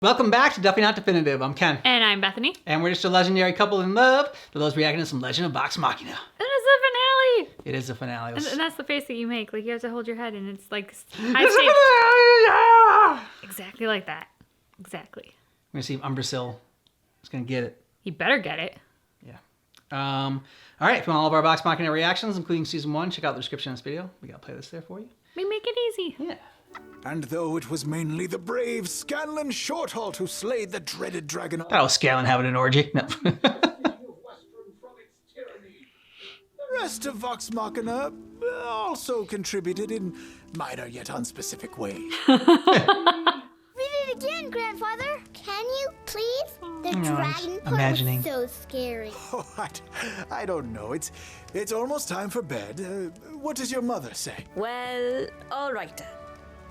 Welcome back to Definitely Not Definitive. I'm Ken. And I'm Bethany. And we're just a legendary couple in love to those reacting to some Legend of Vox Machina. And it's the finale! It is the finale. And that's the face that you make. Like, you have to hold your head and it's like high It's stakes. the finale! Yeah! Exactly like that. Exactly. We're going to see if Umbrasyl is going to get it. He better get it. Yeah. All right. If you want all of our Vox Machina reactions, including Season 1, check out the description of this video. We got a playlist there for you. We make it easy. Yeah. And though it was mainly the brave Scanlan Shorthalt who slayed the dreaded dragon... That was Scanlan having an orgy. No. The rest of Vox Machina also contributed in minor yet unspecific ways. Read it again, Grandfather. Can you, please? The dragon part imagining. was so scary. Oh, I don't know. It's almost time for bed. What does your mother say? Well, all right then.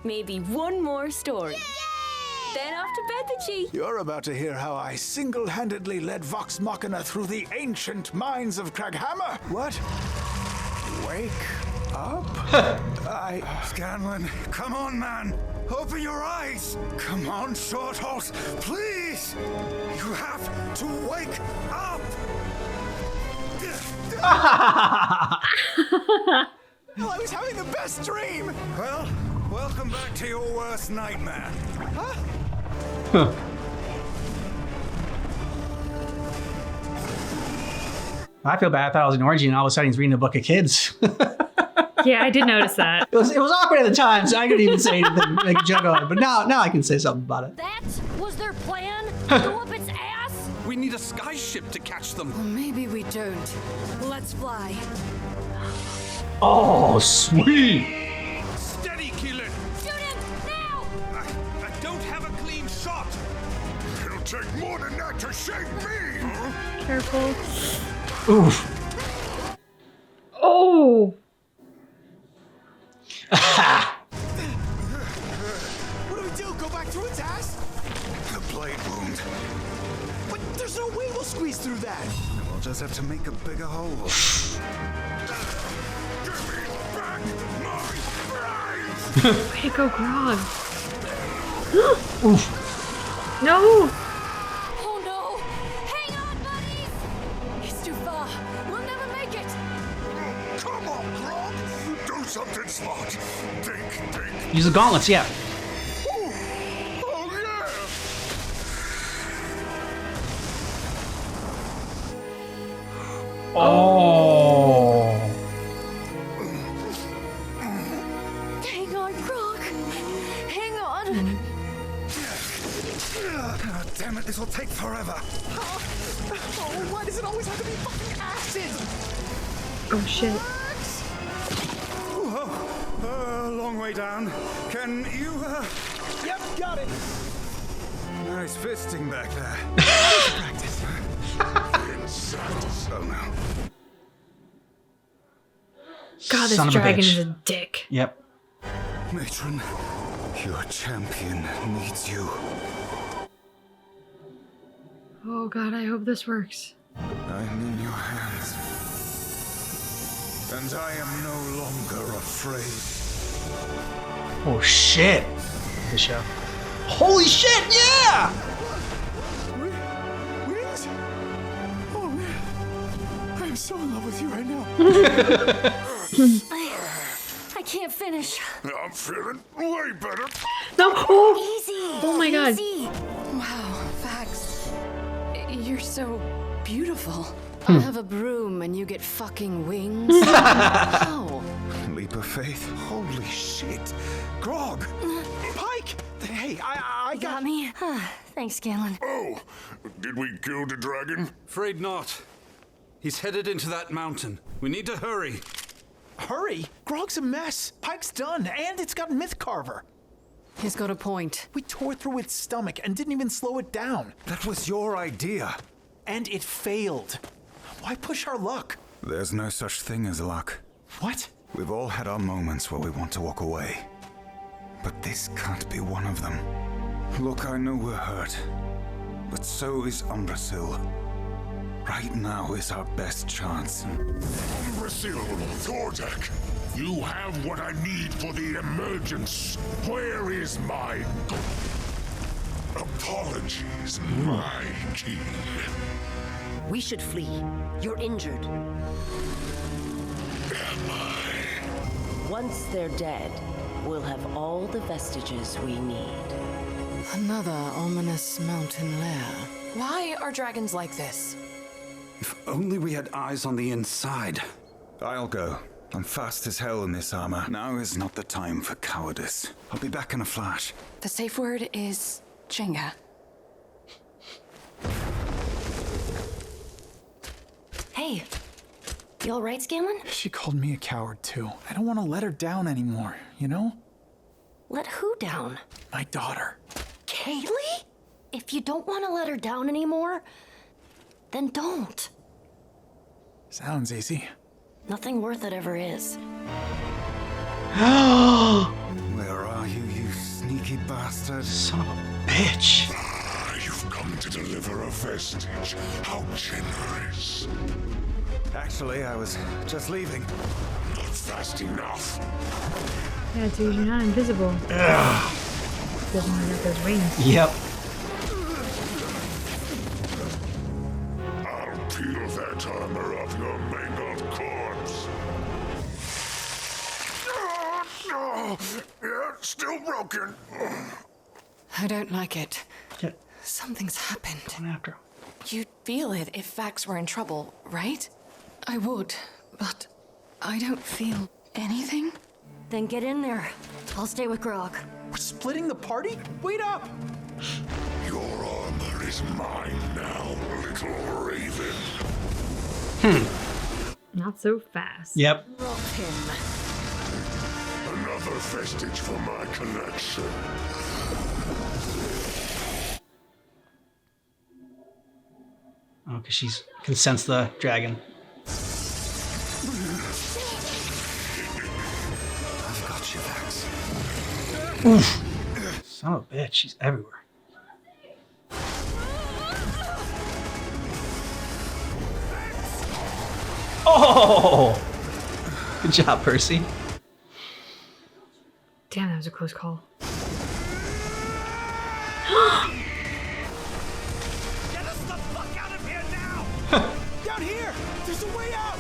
Maybe one more story. Yay! Then off to bed with ye. You're about to hear how I single-handedly led Vox Machina through the ancient mines of Craghammer. What? Wake up? Scanlan, come on, man. Open your eyes. Come on, Shorthalt, please. You have to wake up. I was having the best dream. Well, welcome back to your worst nightmare. I feel bad. I thought I was an orgy, and all of a sudden he's reading a book of kids. Yeah, I did notice that. It was awkward at the time, so I couldn't even say anything, make a joke on it. But now I can say something about it. That was their plan? Go up its ass? We need a skyship to catch them. Maybe we don't. Let's fly. Oh, sweet. Steady, killer. Shoot him! Now! I don't have a clean shot. It'll take more than that to shake me. Careful. Oof. Oh! What do we do? Go back through its ass? The blade wound. But there's no way we'll squeeze through that. We'll just have to make a bigger hole. Give me back my brains! Way to go, Grog. No! Oh no! Hang on, buddies! It's too far. We'll never make it! Come on, Grog! Do something smart. Think. Use the gauntlets, yeah. Ooh. Oh, yeah! Oh. Hang on, Grog! Hang on! Oh, damn it, this will take forever. Oh, why does it always have to be fucking acid? Oh, shit. Long way down. Can you, Yep, got it. Nice fisting back there. Practice. Oh, no. God, this Son of a dragon bitch. is a dick. Yep. Matron, your champion needs you. Oh, God, I hope this works. I'm in your hands. And I am no longer afraid. Oh, shit. The show. Holy shit, yeah! Wings? Oh, man. I'm so in love with you right now. I can't finish. I'm feeling way better. No! Oh! Easy! Oh my God. Easy! Wow, Vax. You're so beautiful. I have a broom and you get fucking wings. How? Leap of faith. Holy shit. Grog! Pike! Hey, I Got me? Thanks, Scanlan. Oh, did we kill the dragon? Afraid not. He's headed into that mountain. We need to hurry. Hurry! Grog's a mess. Pike's done, and it's got Mythcarver. He's got a point. We tore through its stomach and didn't even slow it down. That was your idea. And it failed. Why push our luck? There's no such thing as luck. What? We've all had our moments where we want to walk away. But this can't be one of them. Look, I know we're hurt. But so is Umbrasyl. Right now is our best chance. Umbrasyl, Thordek, you have what I need for the emergence. Where is my... Apologies, my king. We should flee. You're injured. Am I? Once they're dead, we'll have all the vestiges we need. Another ominous mountain lair. Why are dragons like this? If only we had eyes on the inside. I'll go. I'm fast as hell in this armor. Now is not the time for cowardice. I'll be back in a flash. The safe word is Jenga. Hey, you all right, Scanlan? She called me a coward, too. I don't want to let her down anymore, you know? Let who down? My daughter. Kaylee? If you don't want to let her down anymore, then don't. Sounds easy. Nothing worth it ever is. Where are you, you sneaky bastard? Son of a bitch. Ah, you've come to deliver a vestige. How generous. Actually, I was just leaving. Not fast enough. Yeah, dude, you're not invisible. Doesn't mean that those wings. Yep. I'll peel that armor off your mangled corpse. No! Yeah, still broken. I don't like it. Yeah. Something's happened. Going after him. You'd feel it if Vax were in trouble, right? I would, but I don't feel anything. Then get in there. I'll stay with Grog. We're splitting the party? Wait up! Your armor is mine now, little raven. Not so fast. Yep. Drop him. Another vestige for my collection. Oh, because she can sense the dragon. I've got you, Vax. Son of a bitch, she's everywhere. Oh! Good job, Percy. Damn, that was a close call. Get us the fuck out of here now! Down here! There's a way out!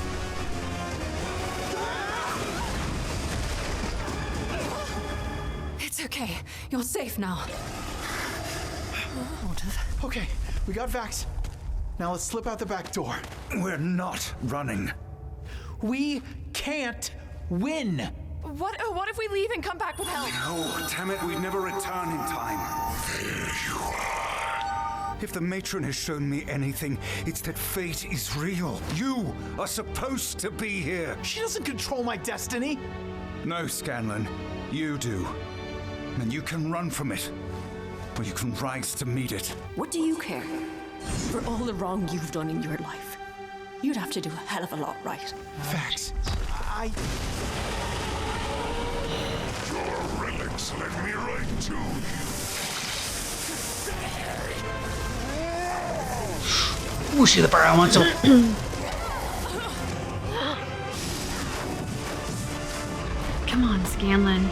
It's okay. You're safe now. Okay, we got Vax. Now let's slip out the back door. We're not running. We can't win! What if we leave and come back with help? Oh, damn it, we'd never return in time. There you are. If the matron has shown me anything, it's that fate is real. You are supposed to be here. She doesn't control my destiny! No, Scanlan, you do. And you can run from it, or you can rise to meet it. What do you care? For all the wrong you've done in your life, you'd have to do a hell of a lot right. Vax, Your relics led me right to you. Ooh, she the bar I want to. Come on, Scanlan.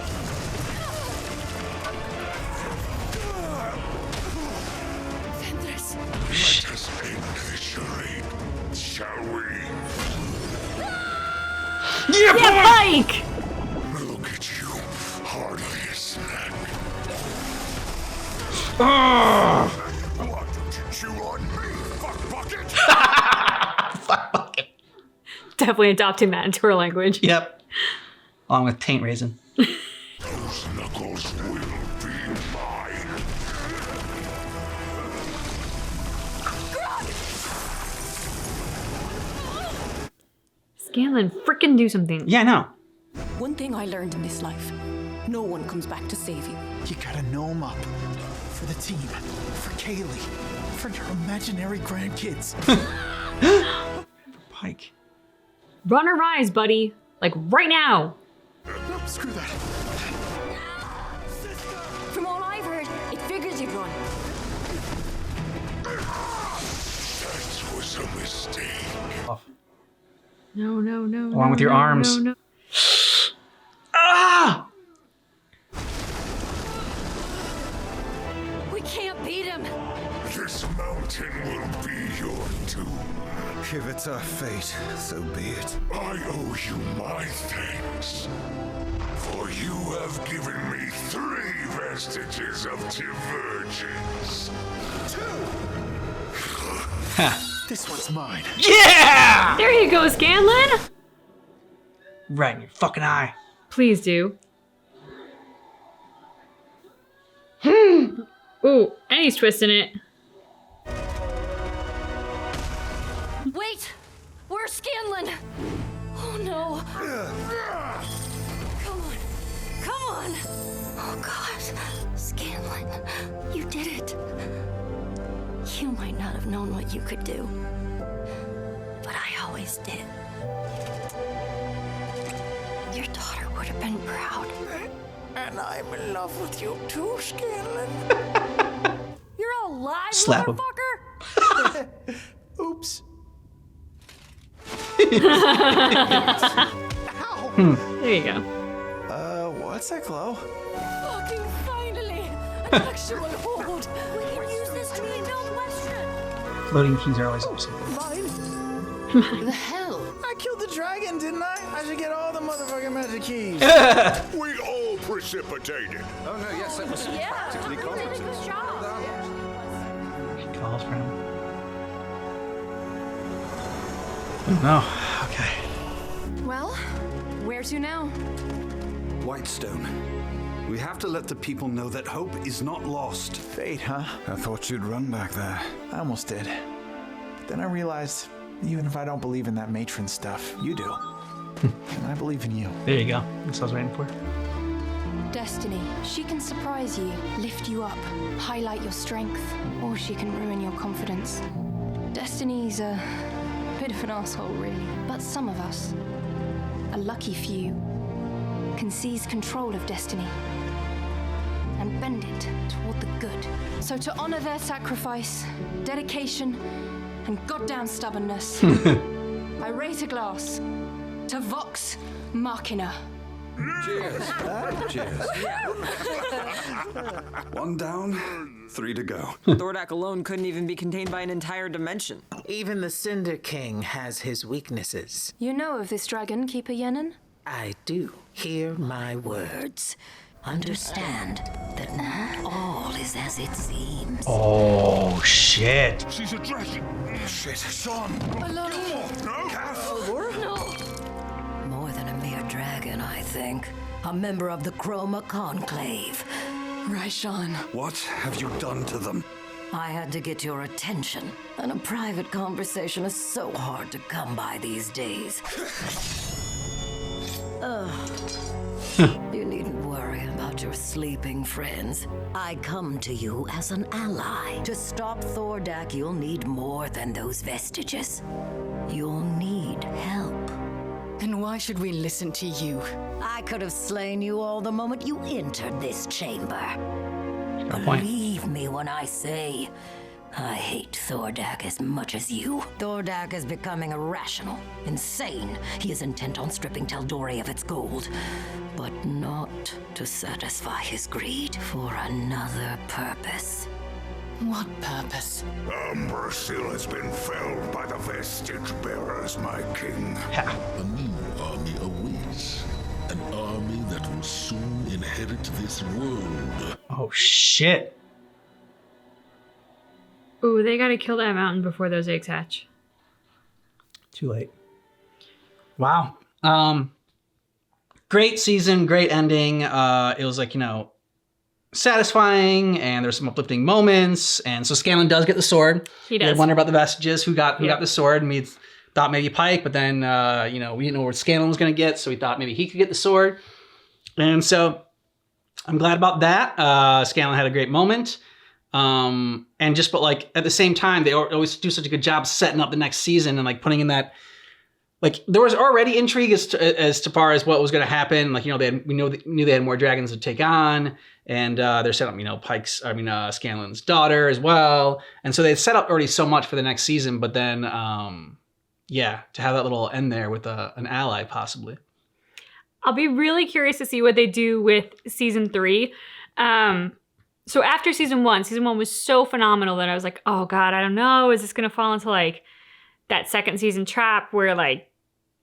Let us end this charade, shall we? Yeah, Mike! Look at you, hardly a snack. What did you chew on me, fuck bucket? Fuck bucket. Definitely adopting that into our language. Yep. Along with taint raisin. Those knuckles will be mine. Scanlan, frickin' do something. Yeah, I know. One thing I learned in this life, no one comes back to save you. you gotta know him up. For the team, for Kaylee, for your imaginary grandkids. Pike. Run or rise, buddy. Like right now. Screw that. From all I've heard, it figures you'd run. That was a mistake. Off. No. Along with your arms. No. Ah! We can't beat him. This mountain will be your doom. If it's our fate, so be it. I owe you my thanks. For you have given me 3 vestiges of divergence. 2! This one's mine. Yeah! There you go, Scanlan. Right in your fucking eye. Please do. Ooh, and he's twisting it. Wait! Where's Scanlan? Oh no! Come on! Come on! Oh god! Scanlan, you did it! You might not have known what you could do, but I always did. Your daughter would have been proud. And I'm in love with you too, Scanlan. You're alive, Slap him. motherfucker! Oops. There you go. What's that glow? Fucking finally! An actual hold! We can use this to be no question! Floating keys are always awesome. Mine? The hell? I killed the dragon, didn't I? I should get all the motherfucking magic keys. We all precipitated. Oh no, yes, that was practically You did a competent. good job! She calls for him. Oh no. Okay. Well, where to now? Whitestone. We have to let the people know that hope is not lost. Fate, huh? I thought you'd run back there. I almost did. But then I realized, even if I don't believe in that matron stuff, you do. And I believe in you. There you go. That's what I was waiting for. Destiny. She can surprise you, lift you up, highlight your strength, or she can ruin your confidence. Destiny's a bit of an asshole, really. But some of us, a lucky few, can seize control of destiny and bend it toward the good. So to honor their sacrifice, dedication, and goddamn stubbornness, I raise a glass to Vox Machina. Cheers. Cheers. 1 down, 3 to go. Thordak alone couldn't even be contained by an entire dimension. Even the Cinder King has his weaknesses. You know of this dragon, Keeper Yenin? I do. Hear my words. Understand that not all is as it seems. Oh shit. She's a dragon. Shit, Sean. Alone. No. No! More than a mere dragon, I think. A member of the Chroma Conclave. Raishan. What have you done to them? I had to get your attention, and a private conversation is so hard to come by these days. You needn't worry about your sleeping friends. I come to you as an ally. To stop Thordak, you'll need more than those vestiges. You'll need help. And why should we listen to you? I could have slain you all the moment you entered this chamber. Good point. Believe me when I say, I hate Thordak as much as you. Thordak is becoming irrational, insane. He is intent on stripping Tal'Dorei of its gold, but not to satisfy his greed, for another purpose. What purpose? Umbrasyl has been felled by the vestige bearers, my king. A new army awaits. An army that will soon inherit this world. Oh shit. Ooh, they gotta kill that mountain before those eggs hatch. Too late. Wow. Great season, great ending. It was like, satisfying, and there's some uplifting moments. And so Scanlan does get the sword. He does. We wonder about the vestiges, who got the sword. And we thought maybe Pike, but then we didn't know what Scanlan was gonna get, so we thought maybe he could get the sword. And so I'm glad about that. Scanlan had a great moment. But like at the same time, they always do such a good job setting up the next season and like putting in that, like there was already intrigue as far as what was going to happen. Like, we knew they had more dragons to take on, and they're setting up, Scanlan's daughter as well. And so they set up already so much for the next season, but then, to have that little end there with an ally possibly. I'll be really curious to see what they do with season 3. So after season one was so phenomenal that I was like, oh God, I don't know. Is this going to fall into like that second season trap where like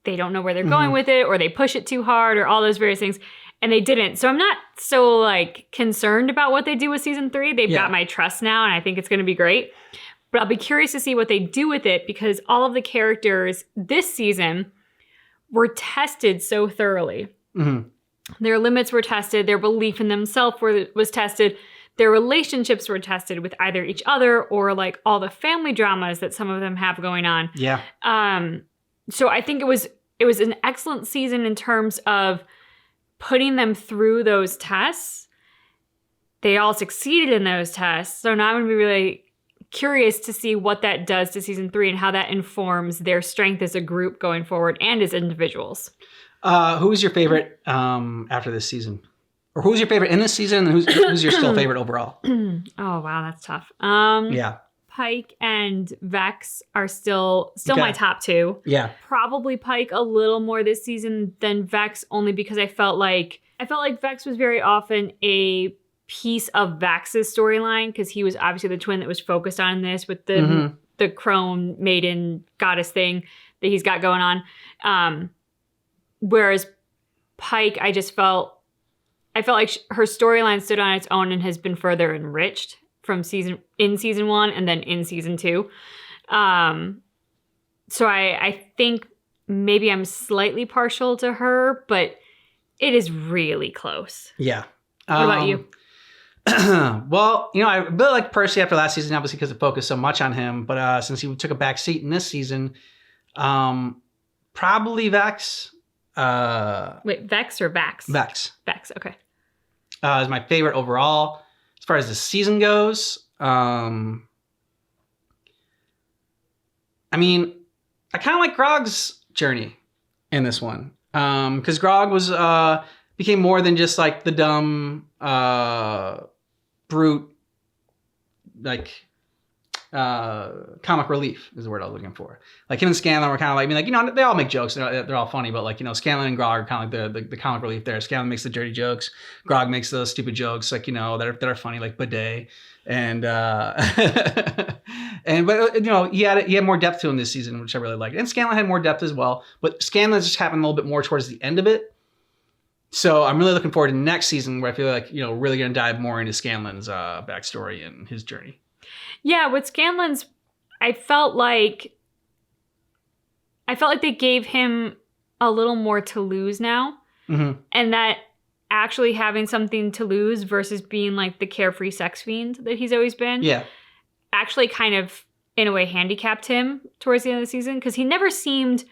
they don't know where they're going with it, or they push it too hard, or all those various things. And they didn't. So I'm not so like concerned about what they do with season 3. They've got my trust now, and I think it's going to be great. But I'll be curious to see what they do with it, because all of the characters this season were tested so thoroughly. Their limits were tested. Their belief in themselves was tested. Their relationships were tested with either each other or like all the family dramas that some of them have going on. Yeah. So I think it was an excellent season in terms of putting them through those tests. They all succeeded in those tests. So now I'm going to be really curious to see what that does to season 3 and how that informs their strength as a group going forward and as individuals. Who was your favorite after this season? Or who's your favorite in this season, and who's your still favorite overall? Oh, wow, that's tough. Yeah. Pike and Vex are still my top 2. Yeah. Probably Pike a little more this season than Vex, only because I felt like Vex was very often a piece of Vex's storyline, because he was obviously the twin that was focused on this with the crone maiden goddess thing that he's got going on. Whereas Pike, I felt like her storyline stood on its own and has been further enriched from season 1 and then in season 2. So I think maybe I'm slightly partial to her, but it is really close. Yeah. What about you? Well, I really liked Percy after last season, obviously because it focused so much on him. But since he took a back seat in this season, probably Vex. Wait, Vex or Vax? Vex. Vex, okay. Is my favorite overall. As far as the season goes, I mean, I kind of like Grog's journey in this one. Because Grog became more than just like the dumb, brute, like, comic relief is the word I was looking for. Like him and Scanlan were kind of like, they all make jokes. They're all funny, but like, Scanlan and Grog are kind of like the comic relief there. Scanlan makes the dirty jokes. Grog makes those stupid jokes, like, that are funny, like bidet. And, but he had more depth to him this season, which I really liked. And Scanlan had more depth as well, but Scanlan just happened a little bit more towards the end of it. So I'm really looking forward to next season, where I feel like, really going to dive more into Scanlan's backstory and his journey. Yeah, with Scanlan's, I felt like they gave him a little more to lose now. And that actually having something to lose versus being like the carefree sex fiend that he's always been. Yeah. Actually kind of, in a way, handicapped him towards the end of the season, because he never seemed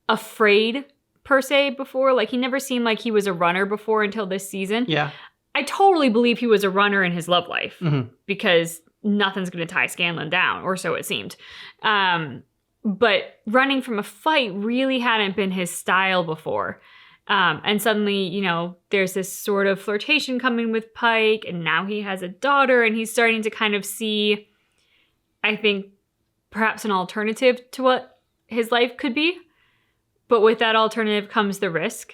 afraid per se before. Like, he never seemed like he was a runner before until this season. Yeah. I totally believe he was a runner in his love life, because nothing's going to tie Scanlan down, or so it seemed. But running from a fight really hadn't been his style before. And suddenly, there's this sort of flirtation coming with Pike, and now he has a daughter, and he's starting to kind of see, I think, perhaps an alternative to what his life could be. But with that alternative comes the risk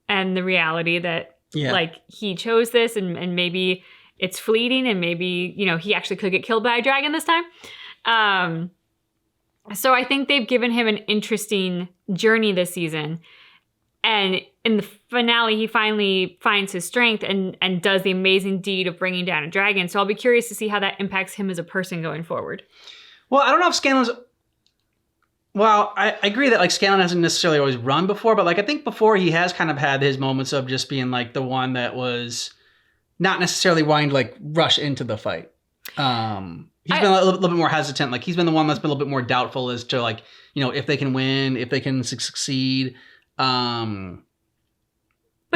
and the reality that, like, he chose this, and maybe it's fleeting, and maybe, he actually could get killed by a dragon this time. So I think they've given him an interesting journey this season. And in the finale, he finally finds his strength and does the amazing deed of bringing down a dragon. So I'll be curious to see how that impacts him as a person going forward. Well, I don't know if Scanlan's... Well, I agree that like Scanlan hasn't necessarily always run before, but like I think before he has kind of had his moments of just being like the one that was not necessarily wanting to like rush into the fight. He's been a little bit more hesitant. Like he's been the one that's been a little bit more doubtful as to like, if they can win, if they can succeed. But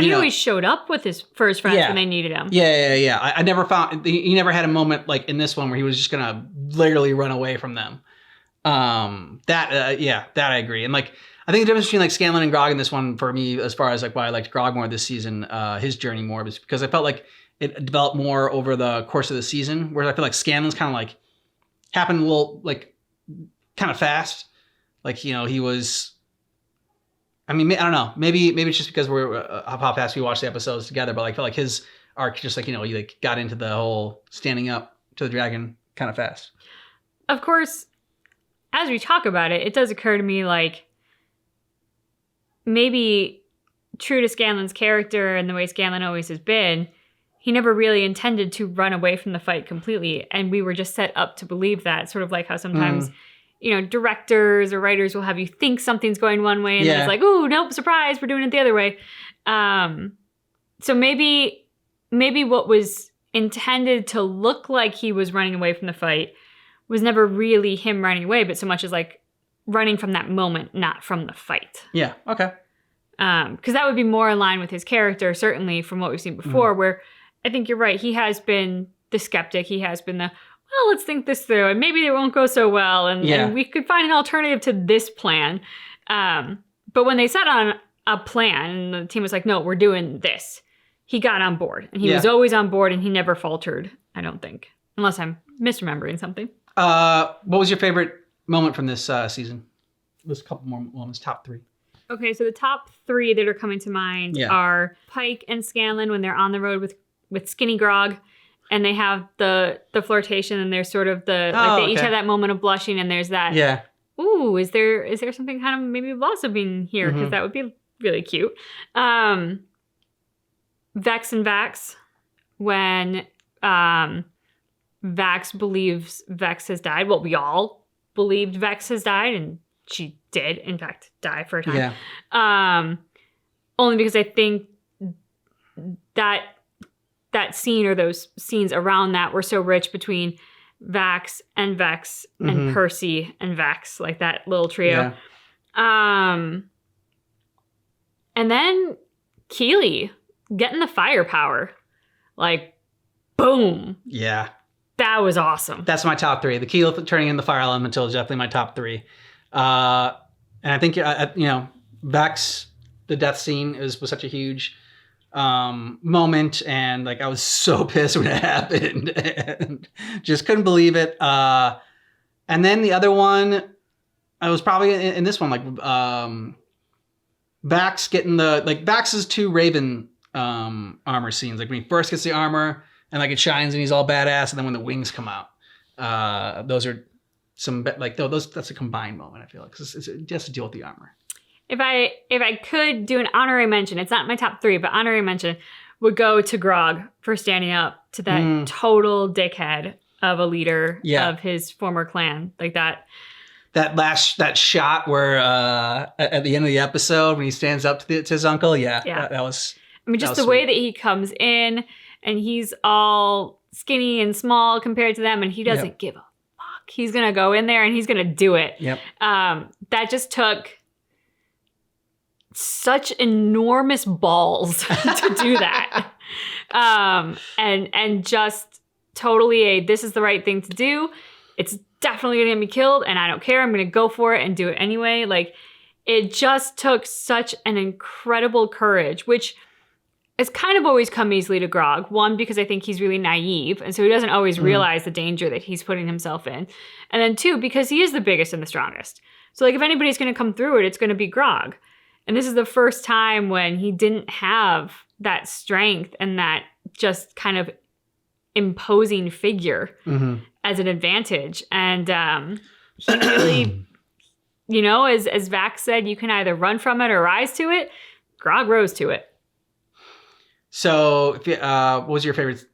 he always showed up with his friends when they needed him. Yeah. I never found, he never had a moment like in this one where he was just going to literally run away from them. That I agree. And like, I think the difference between like Scanlan and Grog in this one for me, as far as like why I liked Grog more this season, his journey more, was because I felt like it developed more over the course of the season, whereas I feel like Scanlan's kind of like happened a little like kind of fast. Like, he was, I mean, I don't know, maybe it's just because we're how fast we watch the episodes together, but like, I felt like his arc, just like, you know, you like got into the whole standing up to the dragon kind of fast. Of course, as we talk about it, it does occur to me like maybe true to Scanlan's character and the way Scanlan always has been, he never really intended to run away from the fight completely. And we were just set up to believe that, sort of like how sometimes, you know, directors or writers will have you think something's going one way and then it's like, ooh, nope, surprise, we're doing it the other way. So maybe what was intended to look like he was running away from the fight was never really him running away, but so much as like running from that moment, not from the fight. Yeah, okay. Because that would be more in line with his character, certainly from what we've seen before, where I think you're right. He has been the skeptic. He has been the, well, let's think this through, and maybe it won't go so well, and we could find an alternative to this plan. But when they set on a plan, and the team was like, no, we're doing this, he got on board. And he was always on board, and he never faltered, I don't think. Unless I'm misremembering something. What was your favorite moment from this season? There's a couple more moments, top 3. Okay, so the top 3 that are coming to mind are Pike and Scanlan when they're on the road with Skinny Grog, and they have the flirtation, and there's sort of the they each have that moment of blushing, and there's that ooh, is there something kind of maybe blossoming here, because that would be really cute. Vex and Vax, when Vax believes Vex has died. Well, we all believed Vex has died, and she did in fact die for a time. Only because I think that scene, or those scenes around that, were so rich between Vax and Vex and Percy and Vex, like that little trio. And then Keeley getting the firepower, like boom. Yeah, that was awesome. That's my top 3. The Keeley turning in the fire elemental is definitely my top 3. And I think you know, Vex, the death scene was such a huge moment, and like I was so pissed when it happened and just couldn't believe it. And then the other one, I was probably in this one, like Vax getting Vax's 2 Raven armor scenes, like when he first gets the armor and like it shines and he's all badass, and then when the wings come out, those are some like those. That's a combined moment, I feel like, because it has to deal with the armor. If I could do an honorary mention, it's not my top 3, but honorary mention would go to Grog for standing up to that total dickhead of a leader of his former clan. Like that shot where at the end of the episode when he stands up to his uncle. That was. I mean, just the way that he comes in and he's all skinny and small compared to them, and he doesn't give a fuck. He's gonna go in there and he's gonna do it. That just took such enormous balls to do that. And just totally this is the right thing to do. It's definitely gonna get me killed, and I don't care. I'm gonna go for it and do it anyway. Like, it just took such an incredible courage, which has kind of always come easily to Grog. One, because I think he's really naive, and so he doesn't always realize the danger that he's putting himself in. And then 2, because he is the biggest and the strongest. So like if anybody's gonna come through it, it's gonna be Grog. And this is the first time when he didn't have that strength and that just kind of imposing figure as an advantage. And he really, you know, as Vax said, you can either run from it or rise to it. Grog rose to it. So what was your favorite?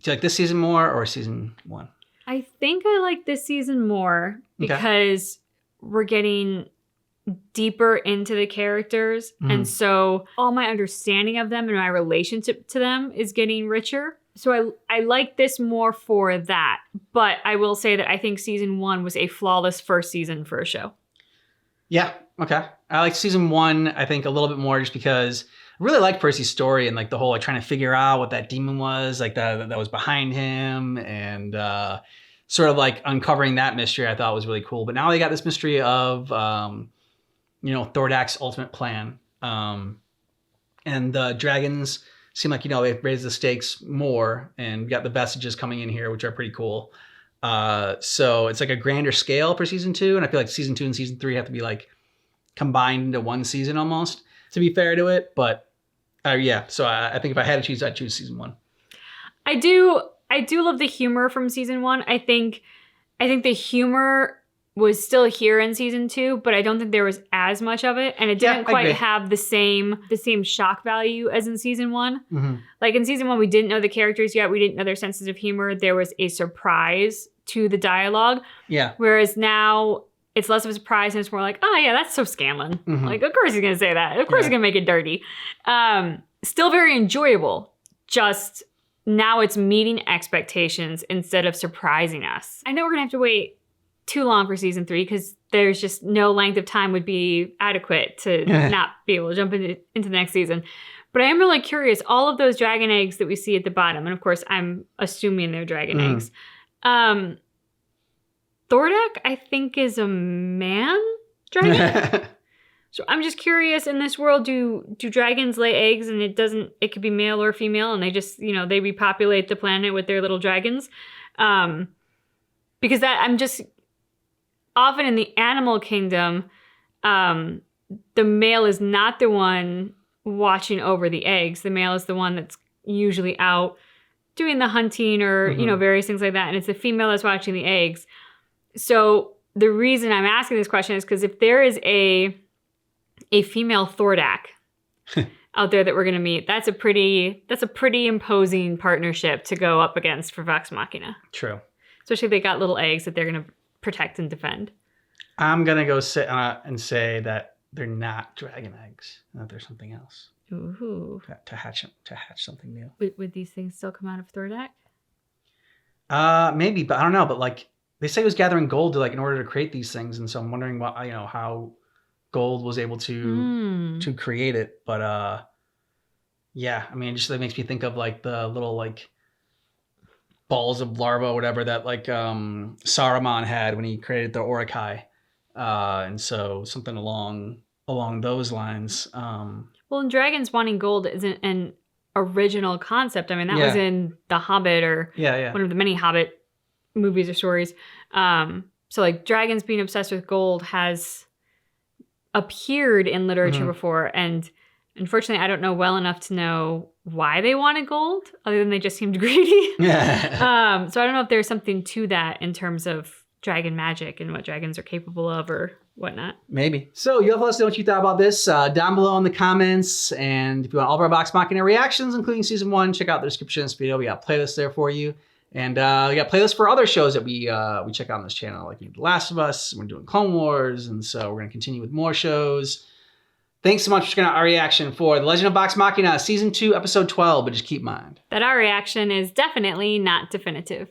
Do you like this season more or season 1? I think I like this season more because we're getting deeper into the characters, and so all my understanding of them and my relationship to them is getting richer. So I like this more for that, but I will say that I think season 1 was a flawless first season for a show. Yeah, okay. I like season 1, I think, a little bit more just because I really liked Percy's story and like the whole like trying to figure out what that demon was, like that was behind him, and sort of like uncovering that mystery I thought was really cool. But now they got this mystery of Thordak's ultimate plan. And the dragons seem like, they've raised the stakes more and got the vestiges coming in here, which are pretty cool. So it's like a grander scale for season 2. And I feel like season 2 and season 3 have to be like combined into one season almost, to be fair to it. But so I think if I had to choose, I'd choose season 1. I do love the humor from season 1. I think the humor was still here in season 2, but I don't think there was as much of it, and it didn't quite have the same shock value as in season 1. Mm-hmm. Like in season 1, we didn't know the characters yet. We didn't know their senses of humor. There was a surprise to the dialogue. Yeah. Whereas now it's less of a surprise and it's more like, oh yeah, that's so Scanlan. Mm-hmm. Like, of course he's gonna say that. Of course he's gonna make it dirty. Still very enjoyable. Just now it's meeting expectations instead of surprising us. I know we're gonna have to wait too long for season 3 because there's just no length of time would be adequate to not be able to jump into the next season. But I am really curious, all of those dragon eggs that we see at the bottom, and of course I'm assuming they're dragon eggs. Thordak, I think, is a man dragon. So I'm just curious, in this world, do dragons lay eggs and it could be male or female, and they just, they repopulate the planet with their little dragons? Because I'm just often in the animal kingdom, the male is not the one watching over the eggs. The male is the one that's usually out doing the hunting or, various things like that. And it's the female that's watching the eggs. So the reason I'm asking this question is because if there is a female Thordak out there that we're going to meet, that's a pretty imposing partnership to go up against for Vox Machina. True. Especially if they got little eggs that they're going to protect and defend. I'm going to go sit and say that they're not dragon eggs, that they're something else. Ooh. To hatch something new. Would these things still come out of Thordak? Maybe, but I don't know. But like they say, he was gathering gold in order to create these things, and so I'm wondering how gold was able to create it. But yeah, I mean, it just makes me think of the little balls of larva or whatever that Saruman had when he created the Orokai, and so something along those lines. Well, and dragons wanting gold isn't an original concept. I mean, that was in The Hobbit or one of the many Hobbit movies or stories. So dragons being obsessed with gold has appeared in literature before, and unfortunately I don't know well enough to know why they wanted gold, other than they just seemed greedy. So I don't know if there's something to that in terms of dragon magic and what dragons are capable of or whatnot. Maybe. So you'll let us know what you thought about this down below in the comments. And if you want all of our Vox Machina reactions, including season 1, check out the description of this video. We got playlists there for you. And we got playlists for other shows that we check out on this channel, like The Last of Us. We're doing Clone Wars. And so we're going to continue with more shows. Thanks so much for checking out our reaction for The Legend of Vox Machina, Season 2, Episode 12. But just keep in mind that our reaction is definitely not definitive.